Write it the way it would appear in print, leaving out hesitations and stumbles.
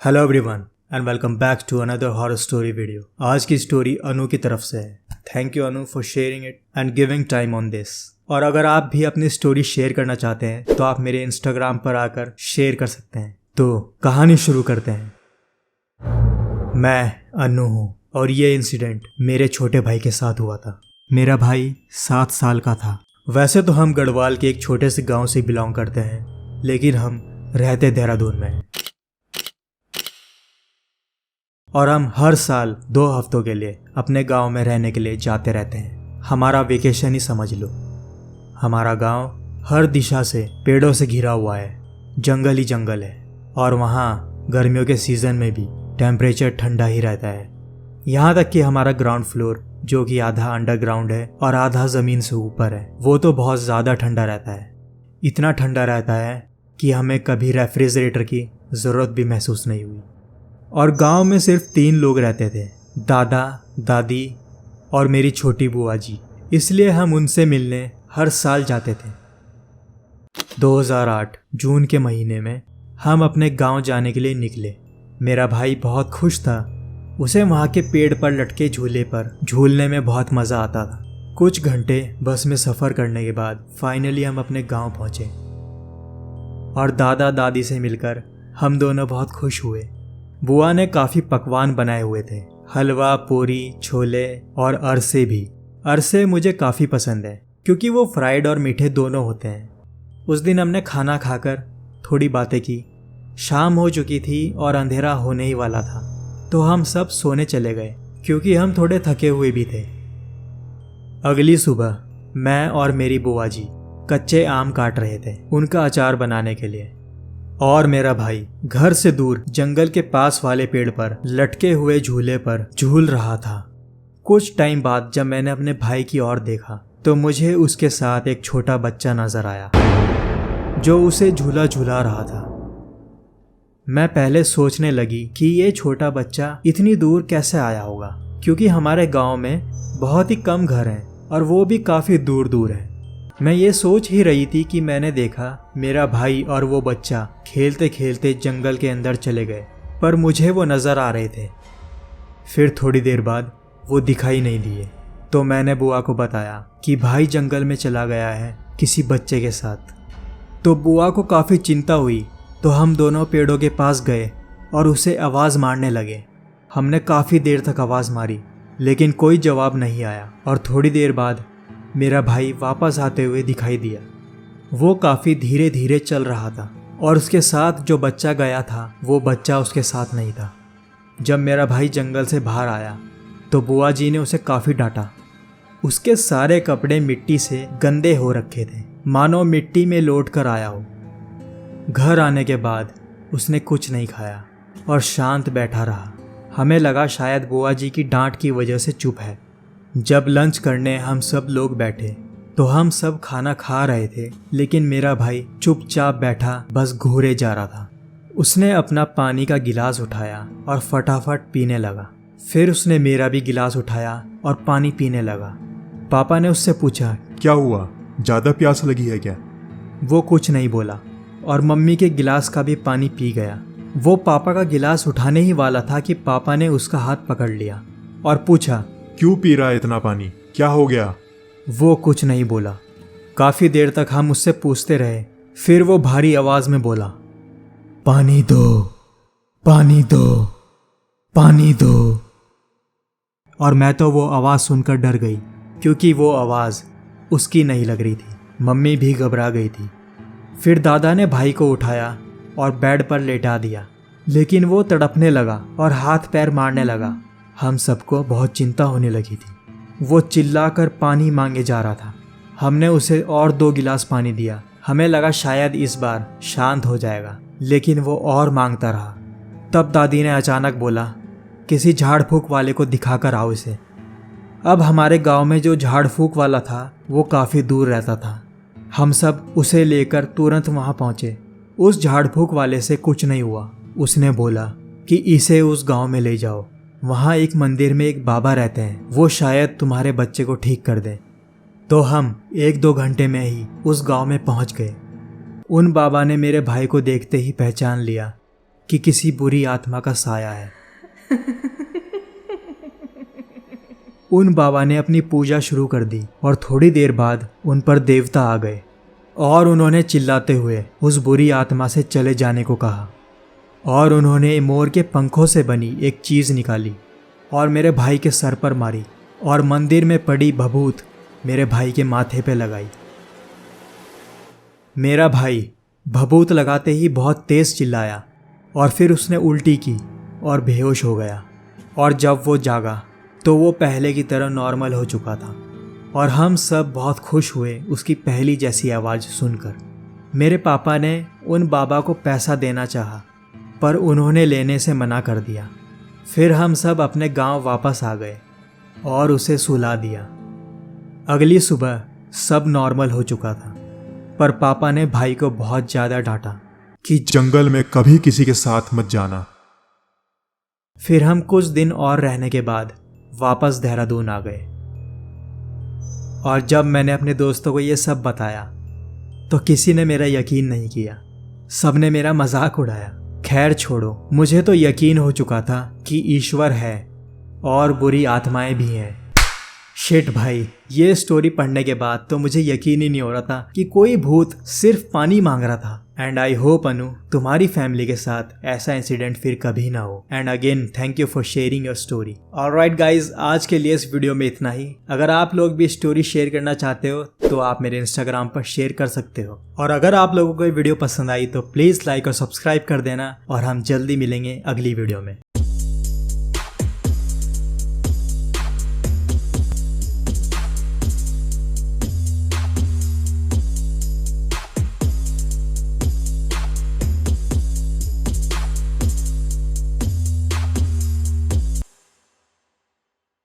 Hello everyone and welcome back to another horror story video. आज की story Anu की तरफ से है। Thank you Anu for sharing it and giving time on this. और अगर आप भी अपनी स्टोरी शेयर करना चाहते हैं तो आप मेरे इंस्टाग्राम पर आकर शेयर कर सकते हैं। तो कहानी शुरू करते हैं। मैं अनु हूँ और ये इंसिडेंट मेरे छोटे भाई के साथ हुआ था। मेरा भाई 7 साल का था। वैसे तो हम गढ़वाल के एक छोटे से गाँव से बिलोंग करते हैं, लेकिन हम रहते देहरादून में हैं। और हम हर साल 2 हफ्तों के लिए अपने गांव में रहने के लिए जाते रहते हैं। हमारा वेकेशन ही समझ लो। हमारा गांव हर दिशा से पेड़ों से घिरा हुआ है, जंगल ही जंगल है। और वहाँ गर्मियों के सीज़न में भी टेम्परेचर ठंडा ही रहता है। यहाँ तक कि हमारा ग्राउंड फ्लोर, जो कि आधा अंडरग्राउंड है और आधा ज़मीन से ऊपर है, वो तो बहुत ज़्यादा ठंडा रहता है। इतना ठंडा रहता है कि हमें कभी रेफ्रिजरेटर की ज़रूरत भी महसूस नहीं हुई। और गांव में सिर्फ 3 लोग रहते थे, दादा, दादी और मेरी छोटी बुआ जी। इसलिए हम उनसे मिलने हर साल जाते थे। 2008 जून के महीने में हम अपने गांव जाने के लिए निकले। मेरा भाई बहुत खुश था। उसे वहाँ के पेड़ पर लटके झूले पर झूलने में बहुत मज़ा आता था। कुछ घंटे बस में सफ़र करने के बाद फाइनली हम अपने गांव पहुँचे और दादा दादी से मिलकर हम दोनों बहुत खुश हुए। बुआ ने काफ़ी पकवान बनाए हुए थे, हलवा, पूरी, छोले और अरसे भी। अरसे मुझे काफ़ी पसंद है क्योंकि वो फ्राइड और मीठे दोनों होते हैं। उस दिन हमने खाना खाकर थोड़ी बातें की। शाम हो चुकी थी और अंधेरा होने ही वाला था, तो हम सब सोने चले गए क्योंकि हम थोड़े थके हुए भी थे। अगली सुबह मैं और मेरी बुआ जी कच्चे आम काट रहे थे उनका अचार बनाने के लिए, और मेरा भाई घर से दूर जंगल के पास वाले पेड़ पर लटके हुए झूले पर झूल रहा था। कुछ टाइम बाद जब मैंने अपने भाई की ओर देखा तो मुझे उसके साथ एक छोटा बच्चा नजर आया जो उसे झूला झूला रहा था। मैं पहले सोचने लगी कि ये छोटा बच्चा इतनी दूर कैसे आया होगा, क्योंकि हमारे गांव में बहुत ही कम घर हैं और वो भी काफ़ी दूर दूर हैं। मैं ये सोच ही रही थी कि मैंने देखा मेरा भाई और वो बच्चा खेलते खेलते जंगल के अंदर चले गए, पर मुझे वो नज़र आ रहे थे। फिर थोड़ी देर बाद वो दिखाई नहीं दिए, तो मैंने बुआ को बताया कि भाई जंगल में चला गया है किसी बच्चे के साथ। तो बुआ को काफ़ी चिंता हुई, तो हम दोनों पेड़ों के पास गए और उसे आवाज़ मारने लगे। हमने काफ़ी देर तक आवाज़ मारी, लेकिन कोई जवाब नहीं आया। और थोड़ी देर बाद मेरा भाई वापस आते हुए दिखाई दिया। वो काफ़ी धीरे धीरे चल रहा था और उसके साथ जो बच्चा गया था वो बच्चा उसके साथ नहीं था। जब मेरा भाई जंगल से बाहर आया तो बुआ जी ने उसे काफ़ी डांटा। उसके सारे कपड़े मिट्टी से गंदे हो रखे थे, मानो मिट्टी में लौट कर आया हो। घर आने के बाद उसने कुछ नहीं खाया और शांत बैठा रहा। हमें लगा शायद बुआ जी की डांट की वजह से चुप है। जब लंच करने हम सब लोग बैठे तो हम सब खाना खा रहे थे, लेकिन मेरा भाई चुपचाप बैठा बस घूरे जा रहा था। उसने अपना पानी का गिलास उठाया और फटाफट पीने लगा। फिर उसने मेरा भी गिलास उठाया और पानी पीने लगा। पापा ने उससे पूछा, क्या हुआ, ज़्यादा प्यास लगी है क्या? वो कुछ नहीं बोला और मम्मी के गिलास का भी पानी पी गया। वो पापा का गिलास उठाने ही वाला था कि पापा ने उसका हाथ पकड़ लिया और पूछा, क्यों पी रहा है इतना पानी, क्या हो गया? वो कुछ नहीं बोला। काफ़ी देर तक हम उससे पूछते रहे। फिर वो भारी आवाज़ में बोला, पानी दो, पानी दो, पानी दो। और मैं तो वो आवाज़ सुनकर डर गई, क्योंकि वो आवाज़ उसकी नहीं लग रही थी। मम्मी भी घबरा गई थी। फिर दादा ने भाई को उठाया और बेड पर लेटा दिया, लेकिन वो तड़पने लगा और हाथ पैर मारने लगा। हम सबको बहुत चिंता होने लगी थी। वो चिल्लाकर पानी मांगे जा रहा था। हमने उसे और 2 गिलास पानी दिया। हमें लगा शायद इस बार शांत हो जाएगा, लेकिन वो और मांगता रहा। तब दादी ने अचानक बोला, किसी झाड़ फूक वाले को दिखाकर आओ इसे। अब हमारे गांव में जो झाड़ फूक वाला था वो काफ़ी दूर रहता था। हम सब उसे लेकर तुरंत वहाँ पहुँचे। उस झाड़ फूक वाले से कुछ नहीं हुआ। उसने बोला कि इसे उस गांव में ले जाओ, वहाँ एक मंदिर में एक बाबा रहते हैं, वो शायद तुम्हारे बच्चे को ठीक कर दें। तो हम 1-2 घंटे में ही उस गांव में पहुँच गए। उन बाबा ने मेरे भाई को देखते ही पहचान लिया कि किसी बुरी आत्मा का साया है। उन बाबा ने अपनी पूजा शुरू कर दी और थोड़ी देर बाद उन पर देवता आ गए और उन्होंने चिल्लाते हुए उस बुरी आत्मा से चले जाने को कहा। और उन्होंने मोर के पंखों से बनी एक चीज़ निकाली और मेरे भाई के सर पर मारी और मंदिर में पड़ी भभूत मेरे भाई के माथे पे लगाई। मेरा भाई भभूत लगाते ही बहुत तेज़ चिल्लाया और फिर उसने उल्टी की और बेहोश हो गया। और जब वो जागा तो वो पहले की तरह नॉर्मल हो चुका था और हम सब बहुत खुश हुए उसकी पहली जैसी आवाज़ सुनकर। मेरे पापा ने उन बाबा को पैसा देना चाहा पर उन्होंने लेने से मना कर दिया। फिर हम सब अपने गांव वापस आ गए और उसे सुला दिया। अगली सुबह सब नॉर्मल हो चुका था पर पापा ने भाई को बहुत ज़्यादा डांटा कि जंगल में कभी किसी के साथ मत जाना। फिर हम कुछ दिन और रहने के बाद वापस देहरादून आ गए। और जब मैंने अपने दोस्तों को ये सब बताया तो किसी ने मेरा यकीन नहीं किया, सबने मेरा मजाक उड़ाया। खैर छोड़ो, मुझे तो यकीन हो चुका था कि ईश्वर है और बुरी आत्माएं भी हैं। शिट भाई, ये स्टोरी पढ़ने के बाद तो मुझे यकीन ही नहीं हो रहा था कि कोई भूत सिर्फ पानी मांग रहा था। एंड आई होप अनु तुम्हारी फैमिली के साथ ऐसा इंसिडेंट फिर कभी ना हो। And again thank you for sharing your story. Alright guys, आज के लिए इस वीडियो में इतना ही। अगर आप लोग भी स्टोरी शेयर करना चाहते हो तो आप मेरे इंस्टाग्राम पर शेयर कर सकते हो। और अगर आप लोगों को ये वीडियो पसंद आई तो प्लीज़ लाइक और सब्सक्राइब कर देना और हम जल्दी मिलेंगे अगली वीडियो में।